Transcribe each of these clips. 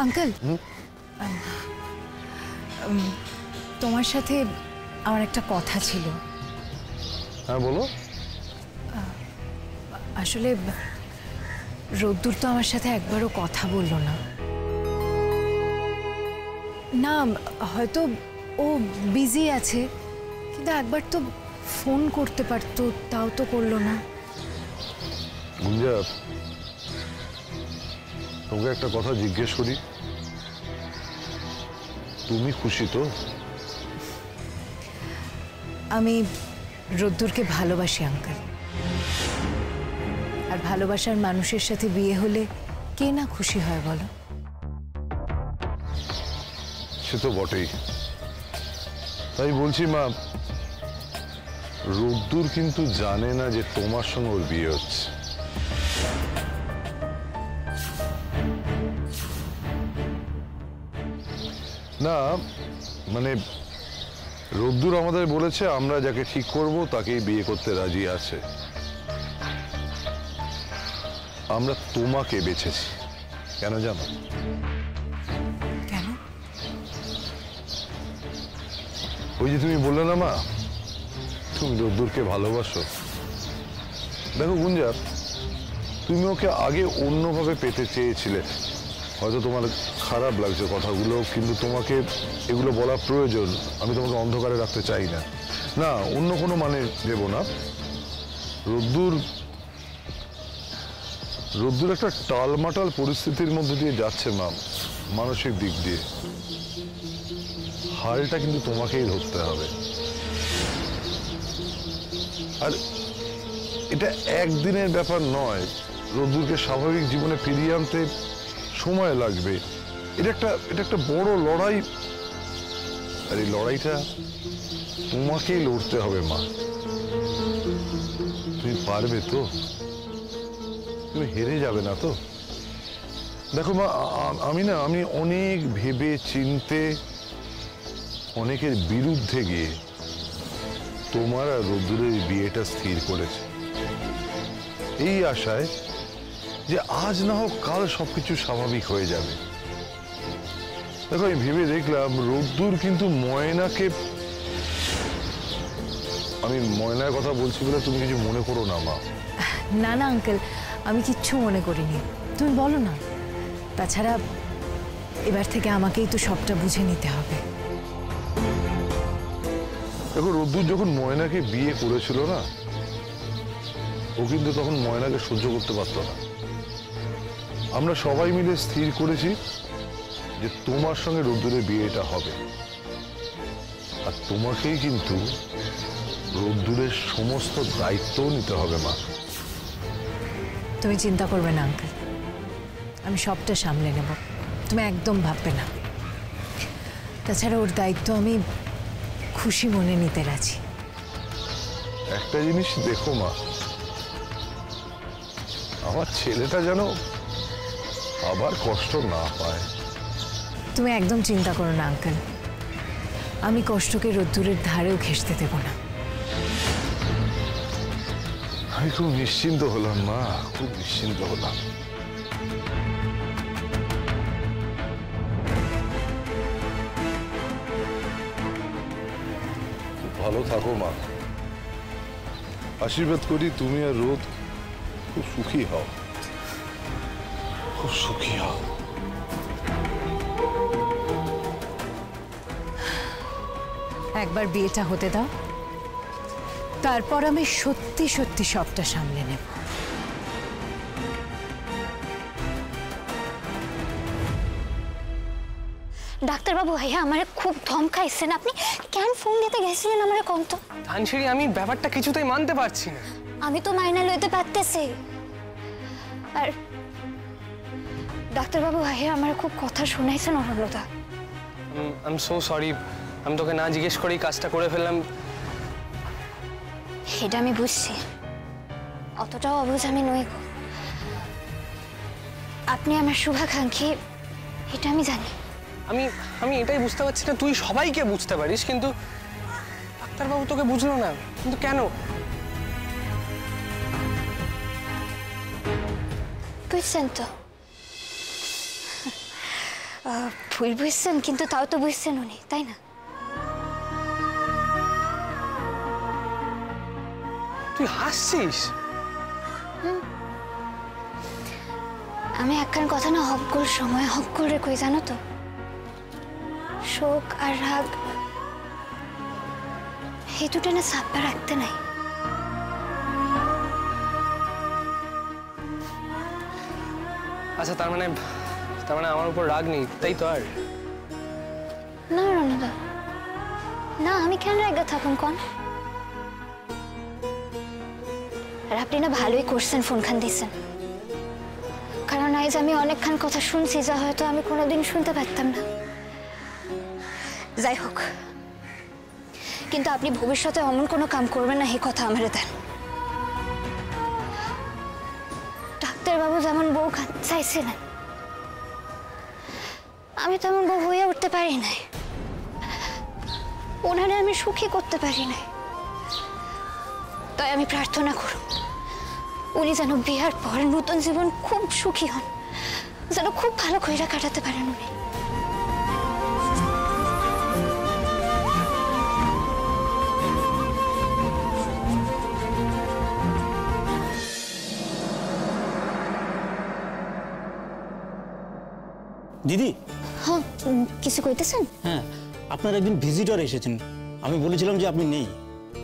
Uncle, তোমার সাথে আমার একটা কথা ছিল। হ্যাঁ বলো। আসলে রোদ্দুর তো আমার সাথে একবারও কথা বললো না। না, হয়তো ও বিজি আছে, কিন্তু একবার তো ফোন করতে পারতো, তাও তো করলো না। গুঞ্জা, তোমাকে একটা কথা জিজ্ঞেস করি, তুমি খুশি তো? আমি রোদ্দুরকে ভালোবাসি আঙ্কেল, আর ভালোবাসার মানুষের সাথে বিয়ে হলে কে না খুশি হয় বলো? সে তো বটেই। তাই বলছি মা, রোদ্দুর কিন্তু জানে না যে তোমার সঙ্গে ওর বিয়ে হচ্ছে। না মানে রোদ্দুর আমাদের বলেছে আমরা যাকে ঠিক করব তাকেই বিয়ে করতে রাজি আছে। আমরা তোমাকে বেছেছি। কেন জানো? কেন? ওই যে তুমি বললে না মা, তুমি রোদ্দুরকে ভালোবাসো। দেখো গুঞ্জা, তুমি ওকে আগে অন্যভাবে পেতে চেয়েছিলে, হয়তো তোমার খারাপ লাগছে কথাগুলো, কিন্তু তোমাকে এগুলো বলা প্রয়োজন। আমি তোমাকে অন্ধকারে রাখতে চাই না। না, অন্য কোনো মানে দেব না। রোদ্দুর একটা টালমাটাল পরিস্থিতির মধ্যে দিয়ে যাচ্ছে মা, মানসিক দিক দিয়ে। হালটা কিন্তু তোমাকেই ধরতে হবে। আর এটা একদিনের ব্যাপার নয়। রোদ্দুরকে স্বাভাবিক জীবনে ফিরিয়ে আনতে সময় লাগবে। এটা একটা বড় লড়াই, আর এই লড়াইটা তোমাকেই লড়তে হবে মা। তুমি পারবে তো? তুমি হেরে যাবে না তো? দেখো মা, আমি অনেক ভেবে চিনতে, অনেকের বিরুদ্ধে গিয়ে তোমার আর রোদ্দুরের বিয়েটা স্থির করেছে, এই আশায় যে আজ না হোক কাল সবকিছু স্বাভাবিক হয়ে যাবে। দেখো, আমি ভেবে দেখলাম রোদ্দুর কিন্তু ময়নাকে, আমি ময়নার কথা বলছি বলে তুমি কিছু মনে করো না মা। না না আঙ্কেল, আমি কিচ্ছু মনে করিনি, তুমি বলো না। তাছাড়া এবার থেকে আমাকেই তো সবটা বুঝে নিতে হবে। দেখো, রোদ্দুর যখন ময়নাকে বিয়ে করেছিল না, ও কিন্তু তখন ময়নাকে সহ্য করতে পারত না। আমরা সবাই মিলে স্থির করেছি যে তোমার সঙ্গে রোদ্দুরের বিয়েটা হবে, আর তোমাকেই কিন্তু রোদ্দুরের সমস্ত দায়িত্বও নিতে হবে মা। তুমি চিন্তা করবে না আঙ্কেল, আমি সবটা সামলে নেব, তুমি একদম ভাববে না। তাছাড়া ওর দায়িত্ব আমি খুশি মনে নিতে রাজি। একটা জিনিস দেখো মা, আমার ছেলেটা যেন আবার কষ্ট না পায়। তুমি একদম চিন্তা করো না আঙ্কেল, আমি কষ্টকে রোদ্দুরের ধারেও ঘেঁষতে দেব না। আমি খুব নিশ্চিন্ত হলাম মা, খুব নিশ্চিন্ত হলাম। ভালো থাকো মা, আশীর্বাদ করি তুমি আর রোদ খুব সুখী হও, খুব সুখী হও। একবার বিয়েটা হতে দাও, তারপর আমি সত্যি সত্যি সবটা সামলে নেব। ডাক্তারবাবু, ভাইয়া আমারে খুব ধমকাইছেন। আপনি কেন ফোন দিতে গেছিলেন আমারে কোন তো? ধানসিঁড়ি, আমি ব্যাপারটা কিছুতেই মানতে পারছি না। আমি তো মাইনা লইতে পারতেছি। আর ডাক্তারবাবু, ভাইয়া আমারে খুব কথা শুনাইছেন অরণ্যতা। আই এম সো সরি, আমি তোকে না জিজ্ঞেস করেই কাজটা করে ফেললাম। এটা আমি বুঝছি, অতটাও অবুঝ আমি নই গো। আপনি আমার শুভাকাঙ্ক্ষী, এটা আমি জানি। আমি এটাই বুঝতে পারছি না, তুই সবাইকে বুঝতে পারিস, কিন্তু ডাক্তারবাবু তোকে বুঝলো না। কিন্তু কেন? বুঝছেন তো, ভুল বুঝছেন, কিন্তু তাও তো বুঝছেন উনি, তাই না? তুই হাসছিস? আমি একখান কথা না হকগুল সময় হকগুল রে কই জানো তো, শোক আর রাগ এই দুটো না চাপা রাখতে নাই। আচ্ছা, তার মানে আমার উপর রাগ নেই, তাই তো? আর না রণদা, না, আমি কেন রাগা থাকুন কন? আর আপনি না ভালোই করছেন ফোন খান দিয়েছেন, কারণ আজ আমি অনেকক্ষণ কথা শুনছি যা হয়তো আমি কোনোদিন শুনতে পারতাম না। যাই হোক, কিন্তু আপনি ভবিষ্যতে অমন কোনো কাম করবেন না, এই কথা আমারে দেন। ডাক্তারবাবু যেমন বউ চাইছিলেন, আমি তেমন বউ হয়ে উঠতে পারি নাই, ওনারে আমি সুখী করতে পারি নাই। তাই আমি প্রার্থনা করব উনি যেন বিয়ার পর নতুন জীবন খুব সুখী হন, যেন খুব ভালো কইরা কাটাতে পারেন উনি। দিদি। হ্যাঁ, কিছু কইতেছেন? হ্যাঁ, আপনার একদিন ভিজিটর এসেছেন, আমি বলেছিলাম যে আপনি নেই,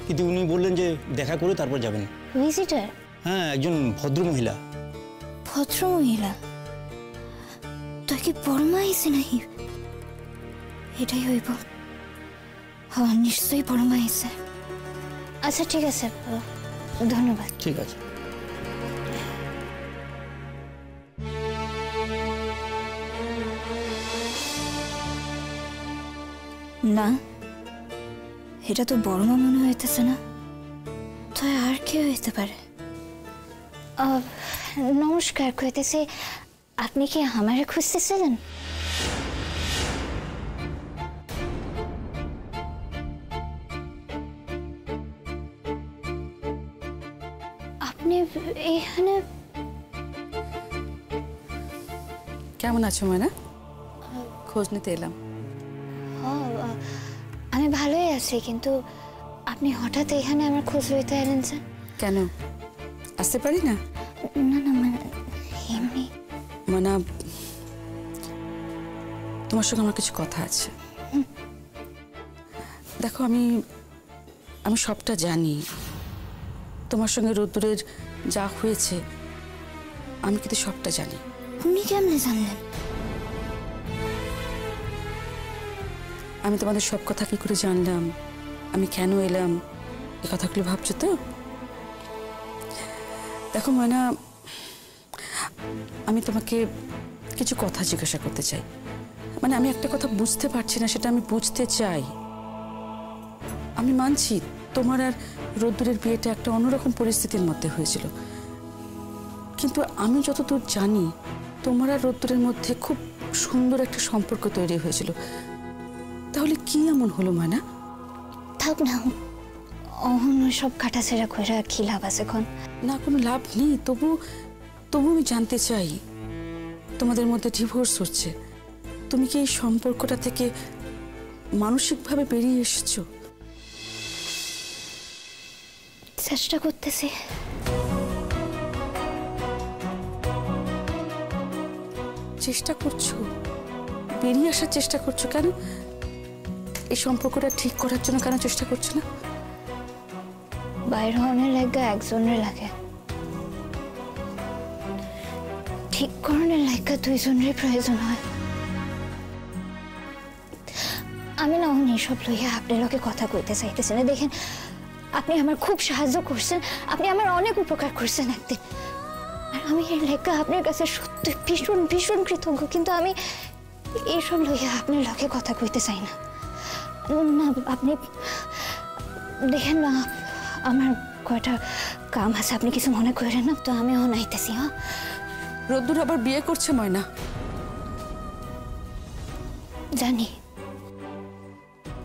কিন্তু উনি বললেন যে দেখা করে তারপর যাবেন। ভিজিটর? হ্যাঁ, একজন ভদ্রমহিলা। ভদ্রমহিলা? তুই কি বড়মা আইসে নাকি? এটাই হইব। হ্যাঁ, নিশ্চয়ই বড়মা আইসে। আচ্ছা ঠিক আছে, ধন্যবাদ। ঠিক আছে। না, এটা তো বড়মা মনে হইতেছে না, তাই আর কে হইতে পারে? নমস্কার কইতেছি, আপনি কি আমারে খুঁজতেছিলেন? আপনি এখানে? কেমন আছো ময়না? খোঁজ নিতে এলাম। আমি ভালোই আছি, কিন্তু আপনি হঠাৎ এখানে আমার খোঁজ লইতে এলেন স্যার? কেন, আসতে পারি না? না না, মানে এমনি। ময়না, তোমার সঙ্গে আমার কিছু কথা আছে। দেখো, আমি সবটা জানি, তোমার সঙ্গে রোদ্দুরের যা হয়েছে আমি কিন্তু সবটা জানি। আপনি কেমনে জানলেন? আমি তোমাদের সব কথা কি করে জানলাম, আমি কেন এলাম, এই কথাগুলো ভাবছো তো? দেখো ময়না, আমি তোমাকে কিছু কথা জিজ্ঞাসা করতে চাই। মানে আমি একটা কথা বুঝতে পারছি না, সেটা আমি বুঝতে চাই। আমি মানছি তোমার আর রোদ্দুরের বিয়েটা একটা অন্যরকম পরিস্থিতির মধ্যে হয়েছিল, কিন্তু আমি যতদূর জানি তোমার আর রোদ্দুরের মধ্যে খুব সুন্দর একটা সম্পর্ক তৈরি হয়েছিল। তাহলে কি এমন হলো ময়না? থাক না, অহন সব কাটাছেড়া কইরা কি লাভ আছে এখন? না, কোনো লাভ নেই, তবু আমি জানতে চাই, তোমাদের মধ্যে ডিভোর্স হচ্ছে, তুমি কি এই সম্পর্কটা থেকে মানসিকভাবে বেরিয়ে এসেছো? চেষ্টা করতেছি। চেষ্টা করছো? বেরিয়ে আসার চেষ্টা করছো কেন? এই সম্পর্কটা ঠিক করার জন্য কেন চেষ্টা করছো না? বাইরে হওয়ার লাগে একজনের লাগে, ঠিক করণের লাগে দুইজনের প্রয়োজন হয়। আমি না অন্য সব লইয়া আপনার লোকে কথা কইতে চাইতেছি না। দেখেন, আপনি আমার খুব সাহায্য করছেন, আপনি আমার অনেক উপকার করছেন একদিন, আর আমি এর লেখা আপনার কাছে সত্যি ভীষণ ভীষণ কৃতজ্ঞ, কিন্তু আমি এইসব লইয়া আপনার লোকে কথা কইতে চাই না। না, আপনি দেখেন না, আমার কয়টা কাম আছে, আপনি কিছু মনে করেন না তো? আমিও নাইতেছি। হ্যাঁ, রোদ্দুর আবার বিয়ে করছে ময়না? জানি।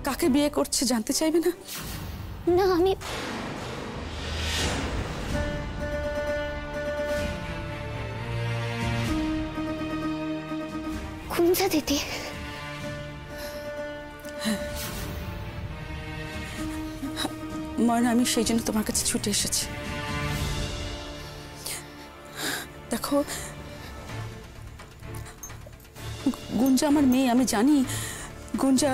কাকে বিয়ে করছে জানতে চাইবে না? না, আমি গুঞ্জা দিদি, ময়না, আমি সেই জন্য তোমার কাছে ছুটে এসেছি। দেখো, গুঞ্জা আমার মেয়ে, আমি জানি গুঞ্জা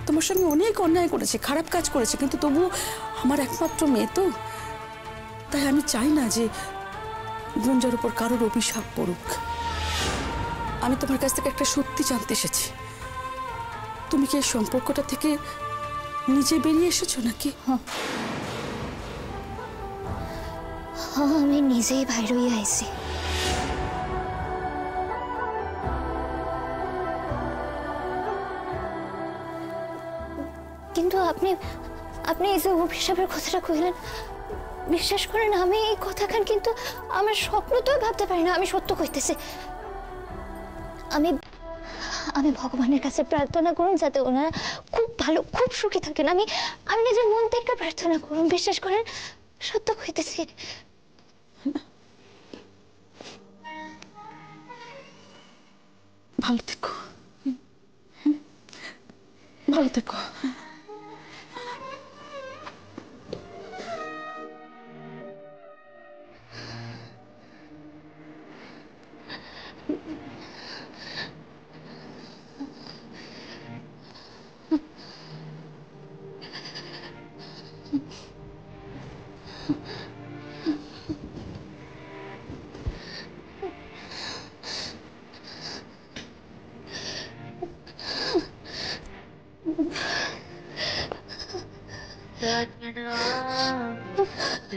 তোমার সঙ্গে অনেক অন্যায় করেছে, খারাপ কাজ করেছে, কিন্তু তবু আমার একমাত্র মেয়ে তো, তাই আমি চাই না যে গুঞ্জার উপর কারোর অভিশাপ পড়ুক। আমি তোমার কাছ থেকে একটা সত্যি জানতে এসেছি, তুমি কি এই সম্পর্কটা থেকে নিজে বেরিয়ে এসেছো নাকি? আমি নিজেই বাইরে হয়ে আইছি। কিন্তু আপনি আপনি এই যে অভিশাপের কথাটা কইলেন, বিশ্বাস করেন আমি এই কথাখান কিন্তু আমার স্বপ্নতেও ভাবতে পারি না। আমি সত্য কইতেছি। আমি আমি ভগবানের কাছে প্রার্থনা করুন যাতে ওনারা খুব ভালো, খুব সুখী থাকেন। আমি আমি নিজের মন থেকে প্রার্থনা করুন, বিশ্বাস করেন, সত্য কইতেছি। ভালো থেকো, ভালো থেকো।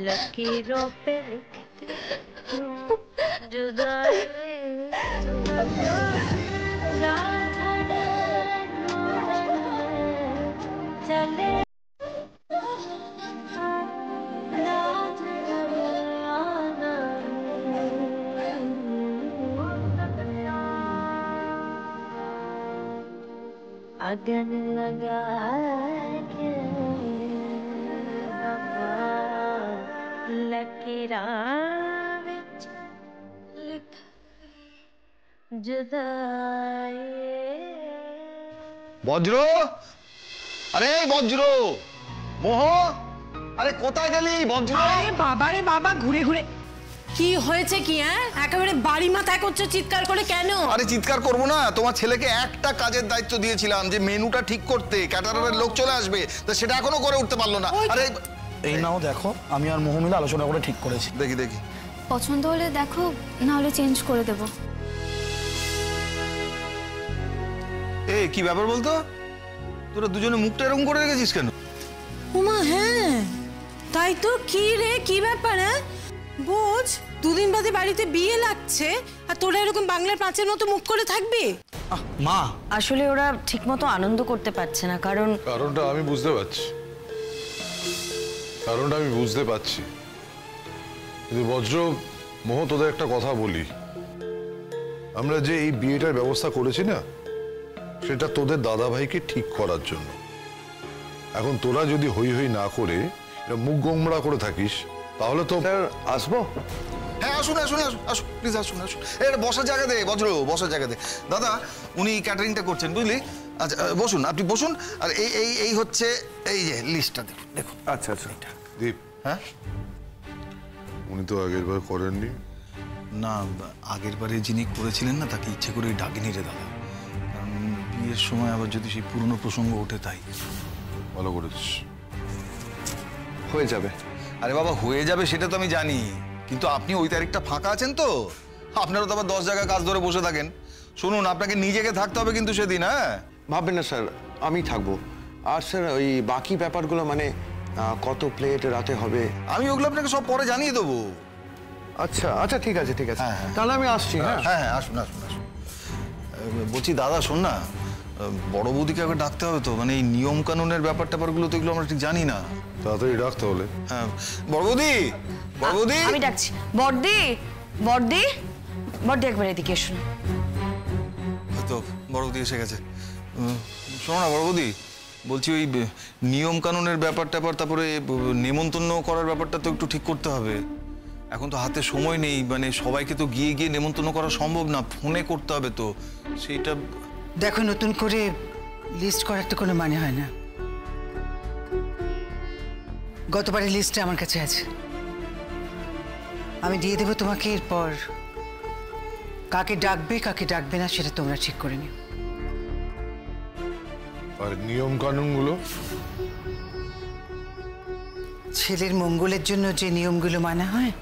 लकीरों पे जुदाई चले अगन लगा के लकीरां विच लिख जुदाई। বজ্র, আরে বজ্র, মোহ, আরে কোথায় গেলি বজ্র? আরে বাবা রে বাবা, ঘুরে ঘুরে কি হয়েছে কি? হ্যাঁ, একেবারে বাড়ি মাথায় করছো চিৎকার করে কেন? আরে চিৎকার করবো না, তোমার ছেলেকে একটা কাজের দায়িত্ব দিয়েছিলাম যে মেনুটা ঠিক করতে, ক্যাটারারের লোক চলে আসবে, তো সেটা এখনো করে উঠতে পারলো না। আরে এই নাও দেখো, আমি আর মোহ মিলে আলোচনা করে ঠিক করেছি। দেখি দেখি, পছন্দ হলে দেখো, না হলে চেঞ্জ করে দেব। এ কি ব্যাপার বলতো, তোরা দুজনে মুখটা এরকম করে রেখেছিস কেন? উমা, হ্যাঁ তাই তো। কি রে, কি ব্যাপার? বোঝ, দুদিন বাদে বাড়িতে বিয়ে লাগছে আর তোরা এরকম বাংলার পাঁচের মতো মুখ করে থাকবি? মা, আসলে ওরা ঠিকমতো আনন্দ করতে পারছে না, কারণটা আমি বুঝতে পারছি, কারণটা আমি বুঝতে পারছি। কিন্তু বজ্র, মোহ, তোদের একটা কথা বলি, আমরা যে এই বিয়েটার ব্যবস্থা করেছি না, সেটা তোদের দাদা ভাইকে ঠিক করার জন্য। এখন তোরা যদি হই হই না করে মুখ গোমড়া করে থাকিস, তাহলে তো আসবো। হ্যাঁ আসুন আসুন আসুন আসুন, প্লিজ আসুন আসুন। এটা বসার জায়গা দে বজ্র, বসার জায়গা দে। দাদা উনি ক্যাটারিংটা করছেন বুঝলি। আচ্ছা বসুন, আপনি বসুন। আর এই এই এই হচ্ছে এই যে লিস্টটা দেখুন দেখুন। আচ্ছা আচ্ছা দীপ, হ্যাঁ উনি তো আগের বার করেননি। না, আগের বারে যিনি করেছিলেন না, তাকে ইচ্ছে করে ডাকিনি রে দাদা, কারণ বিয়ের সময় আবার যদি সেই পুরনো প্রসঙ্গ ওঠে, তাই। ভালো করেছিস, হয়ে যাবে। আরে বাবা হয়ে যাবে সেটা তো আমি জানি, কিন্তু আপনি ওই তারিখটা ফাঁকা আছেন তো? আপনারও তো আবার 10 জায়গায় কাজ ধরে বসে থাকেন। শুনুন, আপনাকে নিজেকে থাকতে হবে কিন্তু সেদিন। হ্যাঁ ভাববেন না স্যার, আমি থাকবো। আর স্যার ওই বাকি ব্যাপারগুলো মানে কত প্লেট রাতে হবে, আমি ওগুলো আপনাকে সব পরে জানিয়ে দেবো। আচ্ছা আচ্ছা ঠিক আছে ঠিক আছে, হ্যাঁ, হ্যাঁ। তাহলে আমি আসছি। হ্যাঁ হ্যাঁ হ্যাঁ আসুন আসুন আসুন। বলছি দাদা শোন না, বড় বৌদিকে আগে ডাকতে হবে তো, মানে এই নিয়ম কানুনের ব্যাপার ট্যাপারগুলো তো এগুলো আমরা ঠিক জানি না। তাড়াতাড়ি ডাকতে হলে। হ্যাঁ বড় বৌদি, বড় বৌদি, আমি ডাকছি। বড়দি, বড়দি, বড়দি একবার এদিকে এসো না। হয়তো বড় বৌদি এসে গেছে। শোনো না বড় বৌদি, বলছি ওই নিয়ম কানুনের ব্যাপার ট্যাপার, তারপরে নেমন্তন্ন করার ব্যাপারটা তো একটু ঠিক করতে হবে। এখন তো হাতে সময় নেই, মানে সবাইকে তো গিয়ে গিয়ে নেমন্তন্ন করা সম্ভব না, ফোনে করতে হবে তো সেইটা। দেখো, নতুন করে লিস্ট করার তো কোনো মানে হয় না। গতবারের লিস্টটা আমার কাছে আছে, আমি দিয়ে দেবো তোমাকে। এরপর কাকে ডাকবে কাকে ডাকবে না সেটা তোমরা ঠিক করে নিও। আর নিয়ম কানুনগুলো? ছেলের মঙ্গলের জন্য যে নিয়মগুলো মানা হয়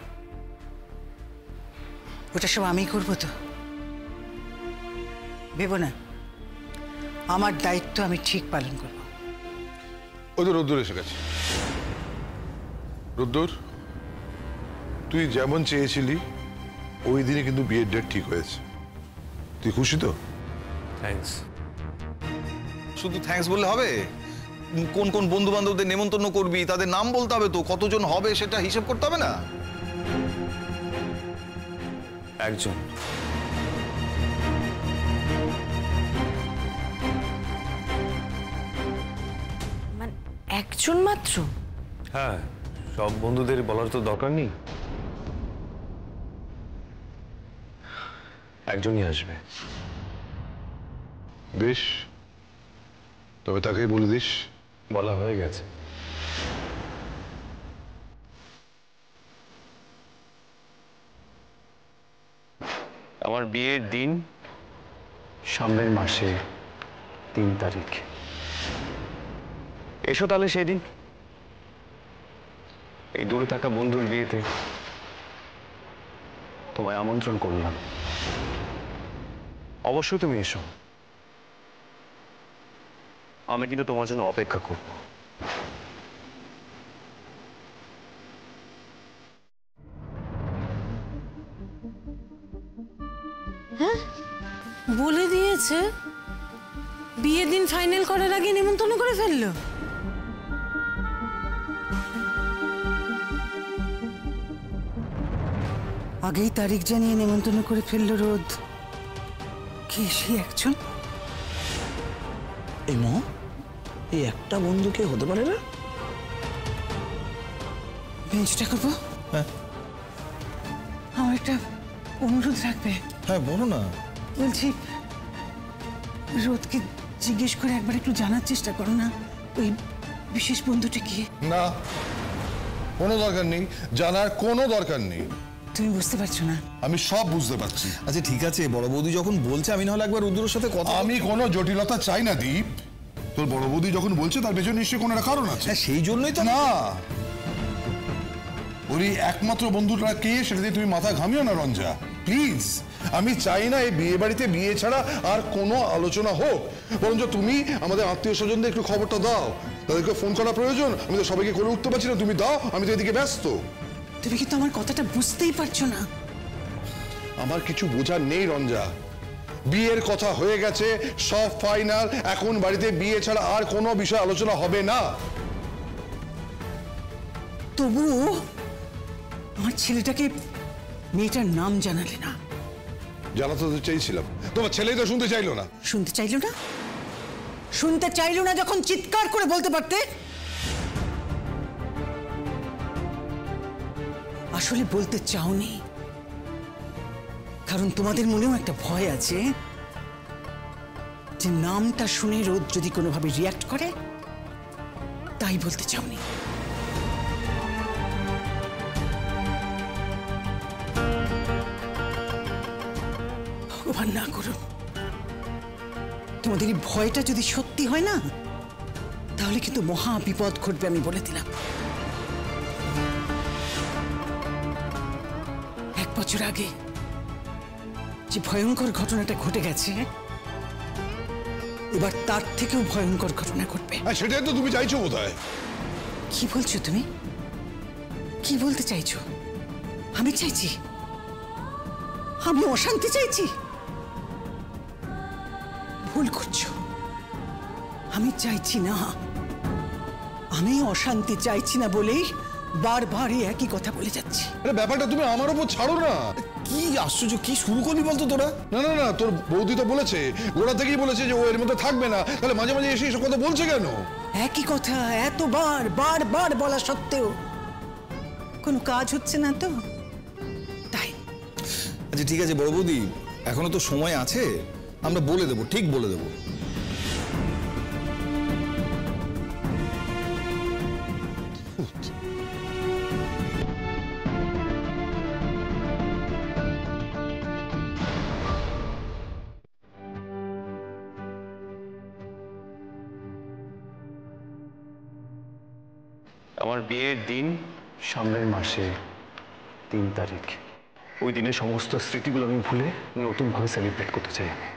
ওটা সব আমি করবো তো, ভেবো না। আমার দায়িত্ব আমি ঠিক পালন করব। ওই তো রোদ্দুর এসে গেছে। রোদ্দুর, তুই যেমন চেয়েছিলি ওই দিনে কিন্তু বিয়ের ডেট ঠিক হয়েছে। তুই খুশি তো? থ্যাঙ্কস। শুধু থ্যাঙ্কস বললে হবে? কোন কোন বন্ধু বান্ধবদের নেমন্তন্ন করবি তাদের নাম বলতে হবে তো, কতজন হবে সেটা হিসেব করতে হবে না? একজন। মানে একজন মাত্র? হ্যাঁ, সব বন্ধুদের বলার তো দরকার নেই, একজনই আসবে। বেশ, তবে তাকেই বলে দিস। বলা হয়ে গেছে। আমার বিয়ের দিন সামনের মাসে 3 তারিখ। এসো তাহলে সেদিন এই দূরে থাকা বন্ধুর বিয়েতে তোমায় আমন্ত্রণ করলাম। অবশ্যই তুমি এসো, আমি কিন্তু তোমার জন্য অপেক্ষা করব। বলে দিয়েছে বিয়ের দিন ফাইনাল করার আগে নিমন্ত্রণ করে ফেললো। আগেই তারিখ জানিয়ে নেমন্তন্ন করে ফেললো রোদ। কে সে একজন? এই মা, এই একটা বন্ধুকে হতে পারে না? বেঞ্চটা করবো? হ্যাঁ আমার একটা অনুরোধ রাখবে। হ্যাঁ বলো না। বলছি, রোদকে জিজ্ঞেস করে একবার একটু জানার চেষ্টা করো না ওই বিশেষ বন্ধুটা কি। না, কোনো দরকার নেই, জানার কোনো দরকার নেই। তুমি বুঝতে পারছো না? আমি সব বুঝতে পারছি। আচ্ছা ঠিক আছে, বড় বৌদি যখন বলছে আমি নাহলে একবার রুদ্রের সাথে কথা। আমি কোনো জটিলতা চাই না দীপ। তোর বড় বৌদি যখন বলছে তার পেছনে নিশ্চয়ই কোনো একটা কারণ আছে। হ্যাঁ সেই জন্যই তো। না, ওই একমাত্র বন্ধুটা কে সেটা দিয়ে তুমি মাথা ঘামিও না রঞ্জা, প্লিজ। আমি চাই না এই বিয়ে বাড়িতে বিয়ে ছাড়া আর কোনো আলোচনা হোক। বরঞ্চ তুমি আমাদের আত্মীয় স্বজনদের একটু খবরটা দাও, তাদেরকে ফোন করা প্রয়োজন। আমি তো সবাইকে করে উঠতে পারছি না, তুমি দাও, আমি তো এদিকে ব্যস্ত। তুমি কিন্তু আমার কথাটা বুঝতেই পারছো না। আমার কিছু বোঝার নেই রঞ্জা, বিয়ের কথা হয়ে গেছে, সব ফাইনাল। এখন বাড়িতে বিয়ে ছাড়া আর কোনো বিষয় আলোচনা হবে না। তবুও আমার ছেলেটাকে মেয়েটার নাম জানালে না। জানাতে তো চেয়েছিলাম, তোমার ছেলেই তো শুনতে চাইলো না। শুনতে চাইলো না? শুনতে চাইলো না যখন চিৎকার করে বলতে পারতে। আসলে বলতে চাওনি, কারণ তোমাদের মনেও একটা ভয় আছে যে নামটা শুনে রোদ যদি কোনোভাবে রিয়াক্ট করে, তাই বলতে চাওনি। ভগবান না করুন, তোমাদের এই ভয়টা যদি সত্যি হয় না, তাহলে কিন্তু মহা বিপদ ঘটবে, আমি বলে দিলাম। 1 বছর আগে যে ভয়ঙ্কর ঘটনাটা ঘটে গেছে, এবার তার থেকেও ভয়ঙ্কর ঘটনা ঘটবে। সেটাই তো তুমি চাইছো বোধহয়। কি বলছো তুমি? কি বলতে চাইছো? আমি চাইছি? আমি অশান্তি চাইছি? ভুল করছো। আমি চাইছি না। আমি অশান্তি চাইছি না বলেই বারবার একই কথা বলে যাচ্ছি। আরে ব্যাপারটা তুমি আমার উপর ছাড়ো না। কি আশ্চর্য, কি শুরু করলি বলতো তোরা? না না না, তোর বৌদি তো বলেছে, গোড়া থেকেই বলেছে যে ও এর মধ্যে থাকবে না, তাহলে মাঝে মাঝে এসে এসব কথা বলছে কেন? একই কথা এতবার বারবার বলা সত্ত্বেও কোনো কাজ হচ্ছে না তো? আচ্ছা ঠিক আছে বড় বৌদি, এখনো তো সময় আছে, আমরা বলে দেবো, ঠিক বলে দেবো। আমার বিয়ের দিন সামনের মাসে 3 তারিখ। ওই দিনে সমস্ত স্মৃতিগুলো আমি ভুলে নতুনভাবে সেলিব্রেট করতে চাই আমি।